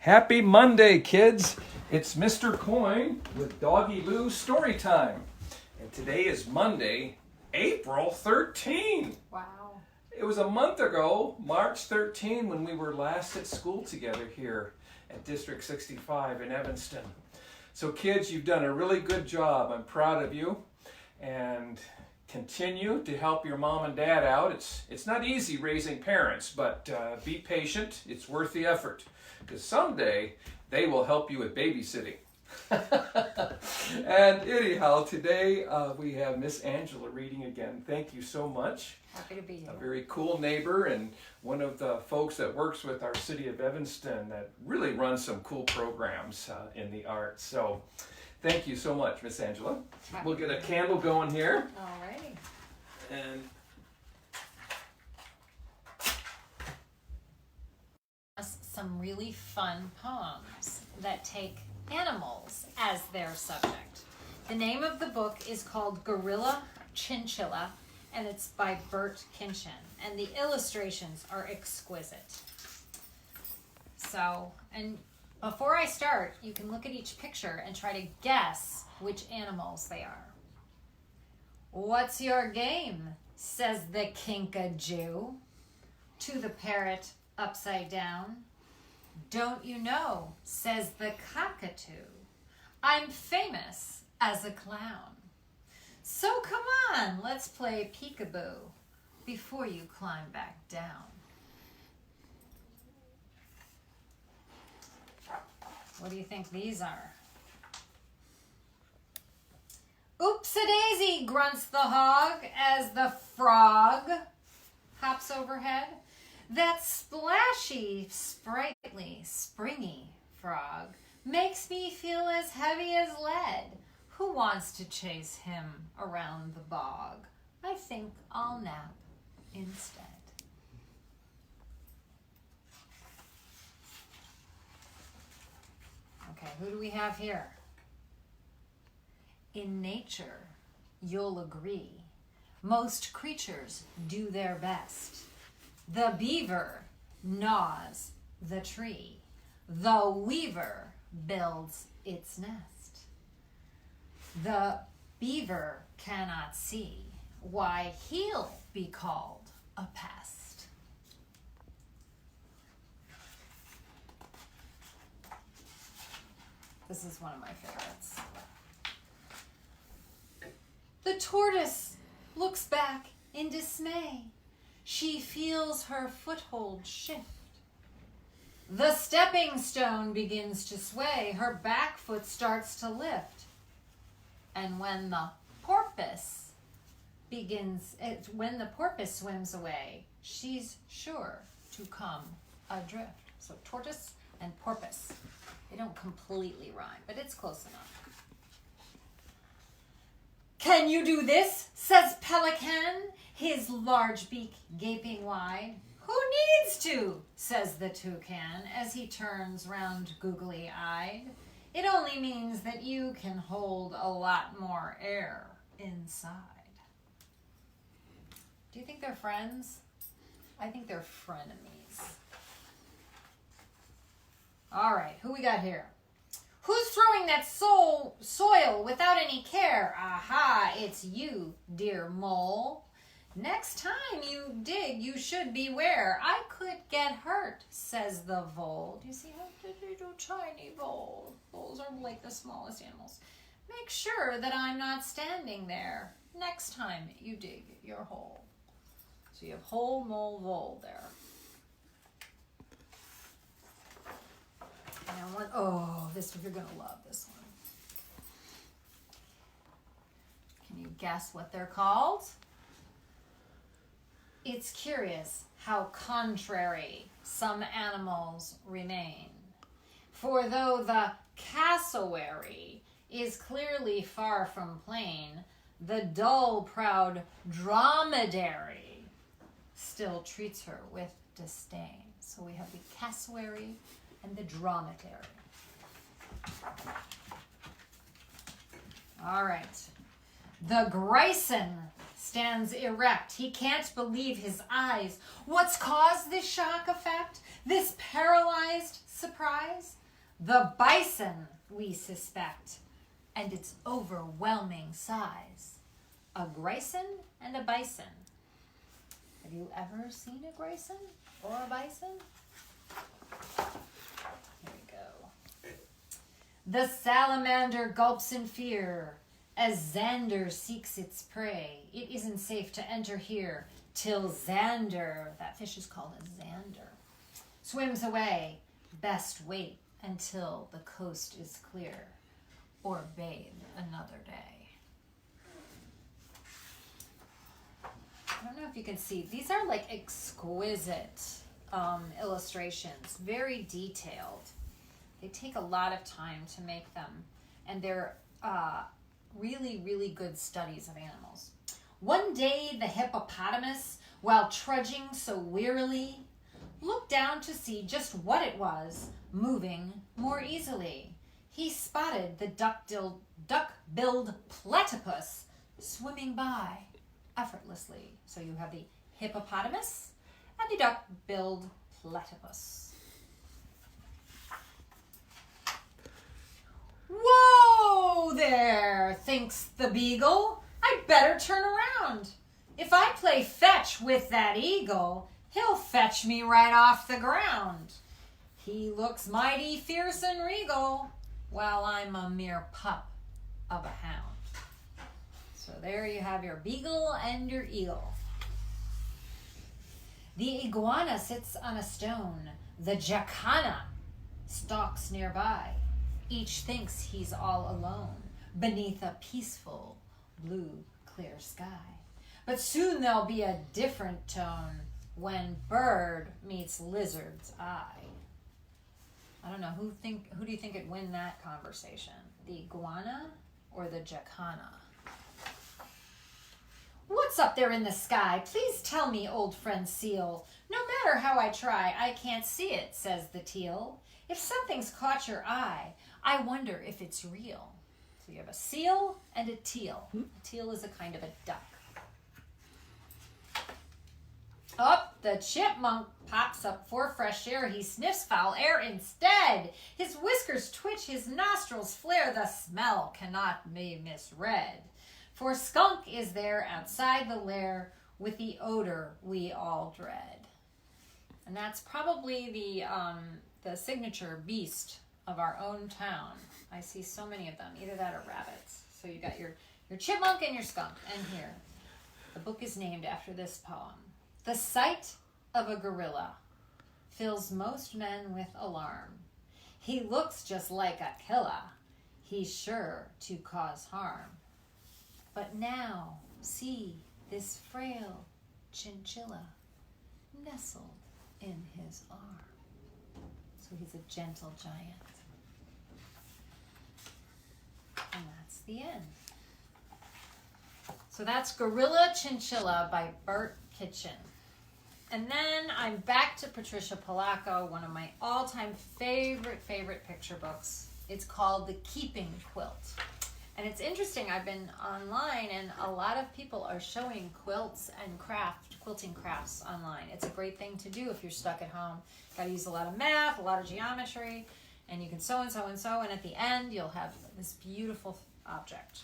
Happy Monday, kids. It's Mr. Coyne with Doggy Loo Storytime. And today is Monday, April 13. Wow. It was a month ago, March 13, when we were last at school together here at District 65 in Evanston. So kids, you've done a really good job. I'm proud of you. And continue to help your mom and dad out. It's not easy raising parents, but be patient. It's worth the effort. Because someday they will help you with babysitting. And anyhow, today we have Miss Angela reading again. Thank you so much. Happy to be here. A very cool neighbor and one of the folks that works with our city of Evanston that really runs some cool programs in the arts. So thank you so much, Miss Angela. We'll get a candle going here. Alrighty. And Some really fun poems that take animals as their subject. The name of the book is called Gorilla Chinchilla, and it's by Bert Kinchin, and the illustrations are exquisite. So, and before I start, you can look at each picture and try to guess which animals they are. "What's your game?" says the kinkajou to the parrot upside down. "Don't you know?" says the cockatoo. "I'm famous as a clown. So come on, let's play peekaboo before you climb back down." What do you think these are? "Oops-a-daisy," grunts the hog as the frog hops overhead. "That splashy, sprightly, springy frog makes me feel as heavy as lead. Who wants to chase him around the bog? I think I'll nap instead." Okay, who do we have here? In nature, you'll agree, most creatures do their best. The beaver gnaws the tree. The weaver builds its nest. The beaver cannot see why he'll be called a pest. This is one of my favorites. The tortoise looks back in dismay. She feels her foothold shift. The stepping stone begins to sway. Her back foot starts to lift. And when the porpoise swims away, she's sure to come adrift. So tortoise and porpoise. They don't completely rhyme, but it's close enough. "Can you do this?" says Pelican, his large beak gaping wide. "Who needs to?" says the toucan as he turns round googly-eyed. "It only means that you can hold a lot more air inside." Do you think they're friends? I think they're frenemies. All right, who we got here? "Who's throwing that soil without any care?" "Aha, it's you, dear mole. Next time you dig, you should beware. I could get hurt," says the vole. Do you see how little tiny vole? Voles are like the smallest animals. "Make sure that I'm not standing there next time you dig your hole." So you have hole, mole, vole there. And one, you're going to love this one. Can you guess what they're called? It's curious how contrary some animals remain. For though the cassowary is clearly far from plain, the dull, proud dromedary still treats her with disdain. So we have the cassowary and the dromedary. All right. The grison stands erect. He can't believe his eyes. What's caused this shock effect? This paralyzed surprise? The bison, we suspect, and its overwhelming size. A grayson and a bison. Have you ever seen a grayson or a bison? Here we go. The salamander gulps in fear as Xander seeks its prey. It isn't safe to enter here till Xander, that fish is called a Xander, swims away. Best wait until the coast is clear or bathe another day. I don't know if you can see. These are like exquisite illustrations, very detailed. They take a lot of time to make them, and they're really, really good studies of animals. One day the hippopotamus, while trudging so wearily, looked down to see just what it was moving more easily. He spotted the duck-billed platypus swimming by effortlessly. So you have the hippopotamus and the duck-billed platypus. Whoa there, thinks the beagle. I'd better turn around. If I play fetch with that eagle, he'll fetch me right off the ground. He looks mighty fierce and regal, while I'm a mere pup of a hound. So there you have your beagle and your eagle. The iguana sits on a stone. The jacana stalks nearby. Each thinks he's all alone beneath a peaceful blue clear sky. But soon there'll be a different tone when bird meets lizard's eye. I don't know, who do you think would win that conversation? The iguana or the jacana? What's up there in the sky? Please tell me, old friend seal. No matter how I try, I can't see it, says the teal. If something's caught your eye, I wonder if it's real. So you have a seal and a teal. A teal is a kind of a duck. Up, the chipmunk pops up for fresh air. He sniffs foul air instead. His whiskers twitch, his nostrils flare. The smell cannot be misread. For skunk is there outside the lair with the odor we all dread. And that's probably the signature beast of our own town. I see so many of them. Either that or rabbits. So you got your chipmunk and your skunk. And here, the book is named after this poem. The sight of a gorilla fills most men with alarm. He looks just like a killer. He's sure to cause harm. But now, see this frail chinchilla nestled in his arm. So he's a gentle giant. And that's the end. So that's Gorilla Chinchilla by Bert Kitchen. And then I'm back to Patricia Polacco, one of my all-time favorite picture books. It's called The Keeping Quilt. And it's interesting, I've been online and a lot of people are showing quilts and quilting crafts online. It's a great thing to do if you're stuck at home. Got to use a lot of math, a lot of geometry, and you can sew and sew and sew, and at the end you'll have this beautiful object.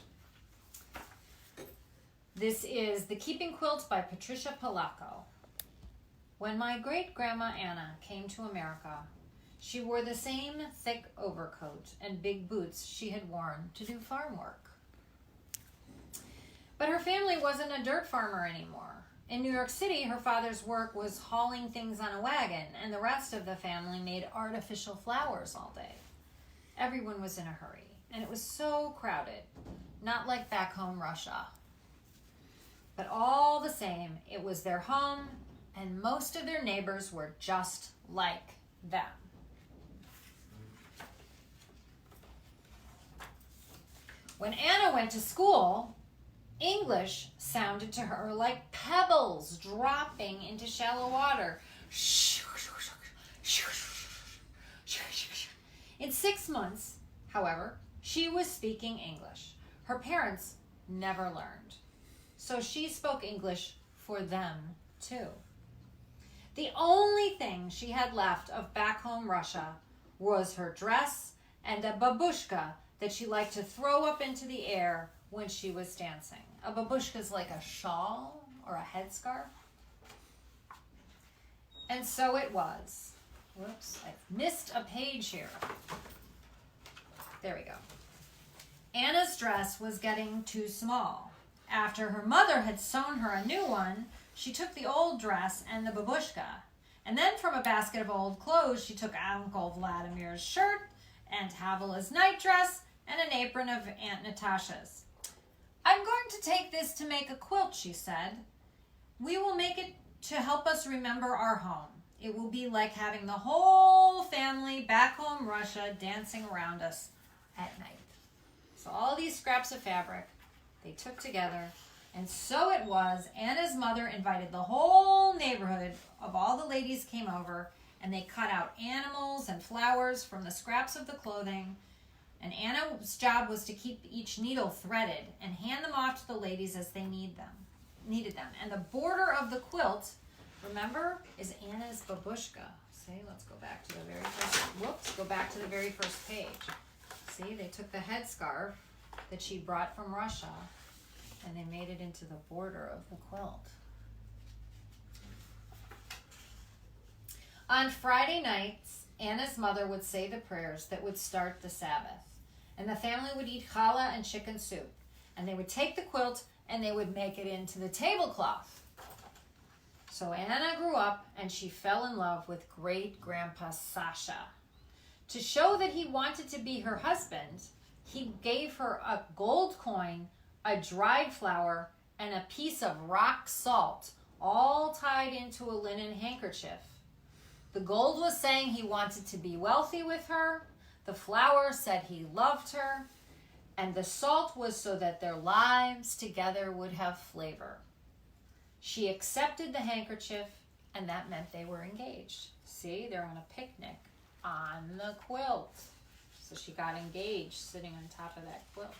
This is The Keeping Quilt by Patricia Polacco. When my great-grandma Anna came to America, she wore the same thick overcoat and big boots she had worn to do farm work. But her family wasn't a dirt farmer anymore. In New York City, her father's work was hauling things on a wagon, and the rest of the family made artificial flowers all day. Everyone was in a hurry, and it was so crowded, not like back home Russia. But all the same, it was their home, and most of their neighbors were just like them. When Anna went to school, English sounded to her like pebbles dropping into shallow water. In 6 months, however, she was speaking English. Her parents never learned, so she spoke English for them too. The only thing she had left of back home Russia was her dress and a babushka that she liked to throw up into the air when she was dancing. A babushka is like a shawl or a headscarf. And so it was. Whoops, I missed a page here. There we go. Anna's dress was getting too small. After her mother had sewn her a new one, she took the old dress and the babushka. And then from a basket of old clothes, she took Uncle Vladimir's shirt and Havila's nightdress and an apron of Aunt Natasha's. I'm going to take this to make a quilt, she said. We will make it to help us remember our home. It will be like having the whole family back home Russia dancing around us at night. So all these scraps of fabric they took together, and so it was. Anna's mother invited the whole neighborhood of all the ladies came over, and they cut out animals and flowers from the scraps of the clothing. And Anna's job was to keep each needle threaded and hand them off to the ladies as they needed them. And the border of the quilt, remember, is Anna's babushka. See, let's go back to the very first, go back to the very first page. See, they took the headscarf that she brought from Russia and they made it into the border of the quilt. On Friday nights, Anna's mother would say the prayers that would start the Sabbath. And the family would eat challah and chicken soup. And they would take the quilt and they would make it into the tablecloth. So Anna grew up and she fell in love with great-grandpa Sasha. To show that he wanted to be her husband, he gave her a gold coin, a dried flower, and a piece of rock salt, all tied into a linen handkerchief. The gold was saying he wanted to be wealthy with her, the flower said he loved her, and the salt was so that their lives together would have flavor. She accepted the handkerchief, and that meant they were engaged. See, they're on a picnic on the quilt. So she got engaged sitting on top of that quilt.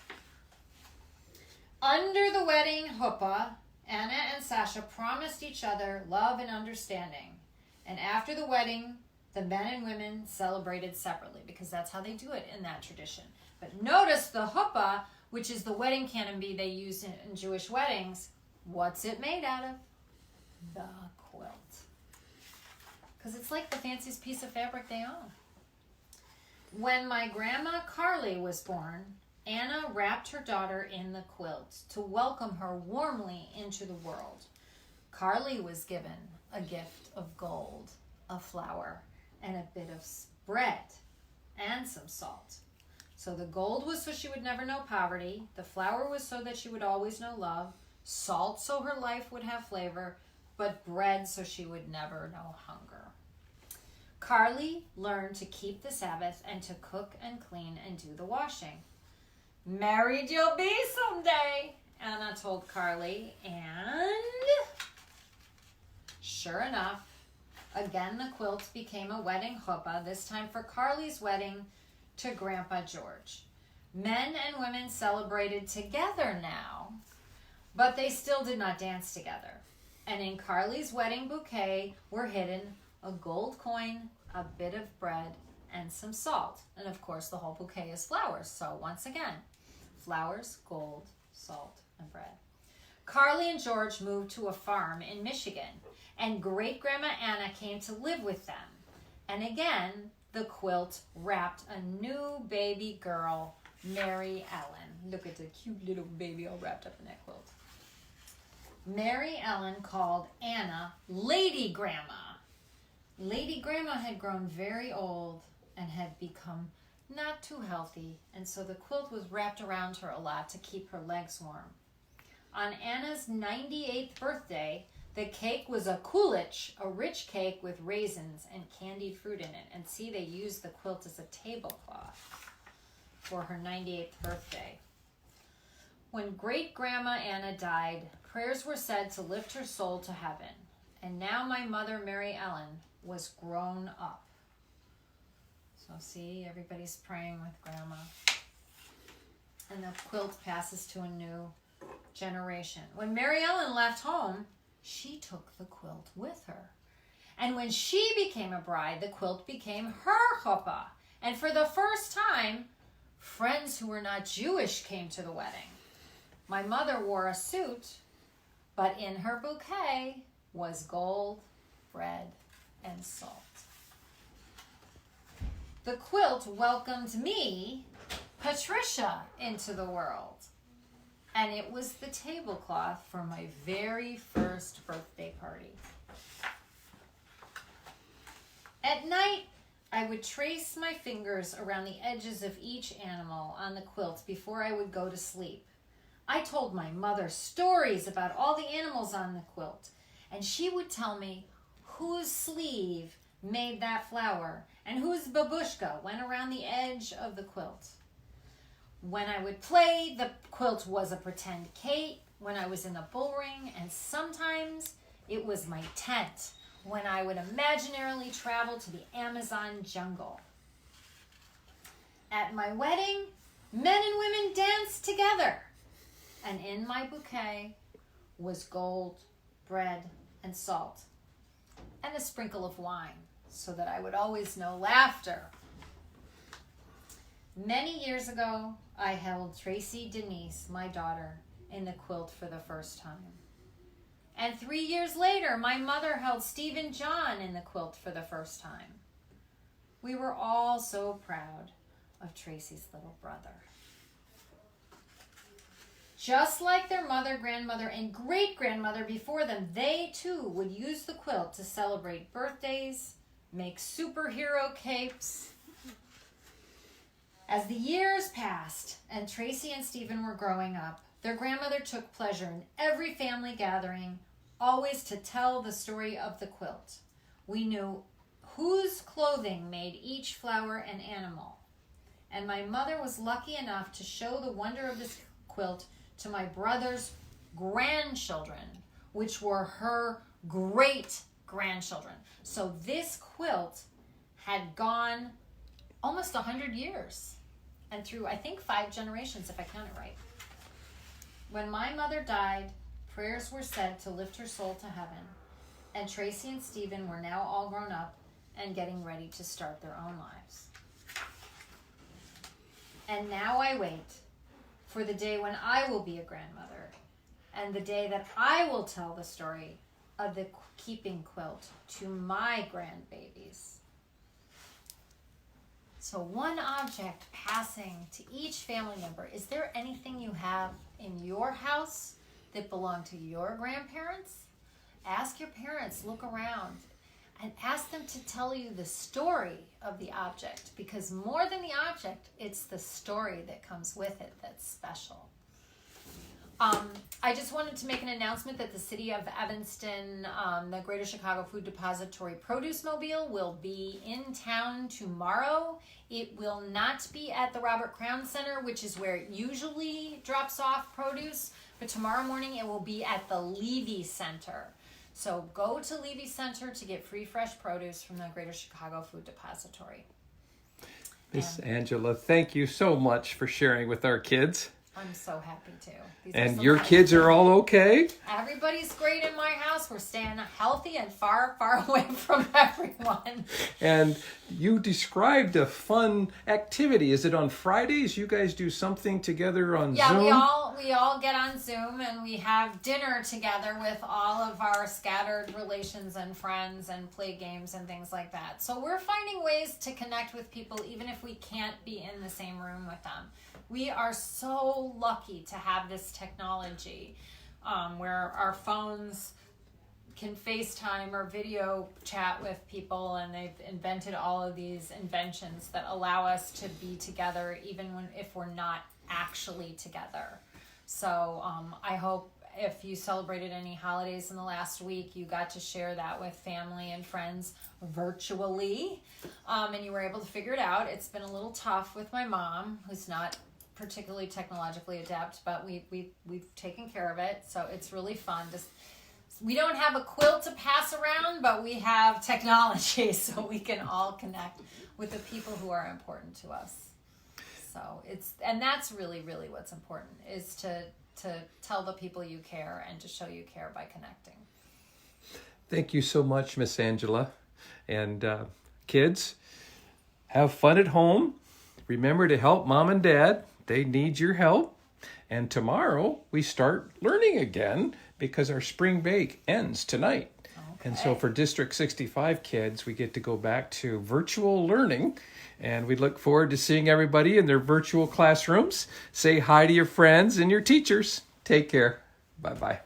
Under the wedding huppah, Anna and Sasha promised each other love and understanding. And after the wedding, the men and women celebrated separately because that's how they do it in that tradition. But notice the huppah, which is the wedding canopy they use in Jewish weddings, what's it made out of? The quilt. Because it's like the fanciest piece of fabric they own. When my grandma Carly was born, Anna wrapped her daughter in the quilt to welcome her warmly into the world. Carly was given a gift of gold, a flower, and a bit of bread, and some salt. So the gold was so she would never know poverty, the flower was so that she would always know love, salt so her life would have flavor, but bread so she would never know hunger. Carly learned to keep the Sabbath and to cook and clean and do the washing. Married you'll be someday, Anna told Carly, and sure enough, again the quilt became a wedding chuppah, this time for Carly's wedding to Grandpa George. Men and women celebrated together now, but they still did not dance together. And in Carly's wedding bouquet were hidden a gold coin, a bit of bread, and some salt. And of course the whole bouquet is flowers. So once again, flowers, gold, salt, and bread. Carly and George moved to a farm in Michigan, and great-grandma Anna came to live with them. And again, the quilt wrapped a new baby girl, Mary Ellen. Look at the cute little baby all wrapped up in that quilt. Mary Ellen called Anna Lady Grandma. Lady Grandma had grown very old and had become not too healthy, and so the quilt was wrapped around her a lot to keep her legs warm. On Anna's 98th birthday, the cake was a kulich, a rich cake with raisins and candied fruit in it. And see, they used the quilt as a tablecloth for her 98th birthday. When great-grandma Anna died, prayers were said to lift her soul to heaven. And now my mother, Mary Ellen, was grown up. So see, everybody's praying with Grandma. And the quilt passes to a new generation. When Mary Ellen left home, she took the quilt with her. And when she became a bride, the quilt became her chuppah. And for the first time, friends who were not Jewish came to the wedding. My mother wore a suit, but in her bouquet was gold, bread, and salt. The quilt welcomed me, Patricia, into the world. And it was the tablecloth for my very first birthday party. At night, I would trace my fingers around the edges of each animal on the quilt before I would go to sleep. I told my mother stories about all the animals on the quilt, and she would tell me whose sleeve made that flower and whose babushka went around the edge of the quilt. When I would play, the quilt was a pretend Kate when I was in the bull ring, and sometimes it was my tent when I would imaginarily travel to the Amazon jungle. At my wedding, men and women danced together, and in my bouquet was gold, bread, and salt, and a sprinkle of wine, so that I would always know laughter. Many years ago, I held Tracy Denise, my daughter, in the quilt for the first time. And 3 years later, my mother held Stephen John in the quilt for the first time. We were all so proud of Tracy's little brother. Just like their mother, grandmother, and great-grandmother before them, they too would use the quilt to celebrate birthdays, make superhero capes. As the years passed and Tracy and Stephen were growing up, their grandmother took pleasure in every family gathering, always to tell the story of the quilt. We knew whose clothing made each flower and animal. And my mother was lucky enough to show the wonder of this quilt to my brother's grandchildren, which were her great-grandchildren. So this quilt had gone almost 100 years and through, I think, 5 generations, if I count it right. When my mother died, prayers were said to lift her soul to heaven, and Tracy and Stephen were now all grown up and getting ready to start their own lives. And now I wait for the day when I will be a grandmother, and the day that I will tell the story of the keeping quilt to my grandbabies. So one object passing to each family member. Is there anything you have in your house that belonged to your grandparents? Ask your parents, look around, and ask them to tell you the story of the object, because more than the object, it's the story that comes with it that's special. I just wanted to make an announcement that the City of Evanston, the Greater Chicago Food Depository Produce Mobile will be in town tomorrow. It will not be at the Robert Crown Center, which is where it usually drops off produce, but tomorrow morning it will be at the Levy Center. So go to Levy Center to get free fresh produce from the Greater Chicago Food Depository. Miss Angela, thank you so much for sharing with our kids. I'm so happy to. And your kids are all okay? Everybody's great in my house. We're staying healthy and far, far away from everyone. And you described a fun activity. Is it on Fridays? You guys do something together on Zoom? Yeah, we all get on Zoom and we have dinner together with all of our scattered relations and friends and play games and things like that. So we're finding ways to connect with people even if we can't be in the same room with them. We are so lucky to have this technology where our phones can FaceTime or video chat with people, and they've invented all of these inventions that allow us to be together even if we're not actually together. So I hope if you celebrated any holidays in the last week, you got to share that with family and friends virtually, and you were able to figure it out. It's been a little tough with my mom, who's not particularly technologically adept, but we've taken care of it. So it's really fun. We don't have a quilt to pass around, but we have technology, so we can all connect with the people who are important to us. So and that's really, really what's important, is to tell the people you care and to show you care by connecting. Thank you so much, Miss Angela. And kids, Have fun at home. Remember to help Mom and Dad. They need your help. And tomorrow we start learning again because our spring break ends tonight. Okay. And so for District 65 kids, we get to go back to virtual learning. And we look forward to seeing everybody in their virtual classrooms. Say hi to your friends and your teachers. Take care. Bye-bye.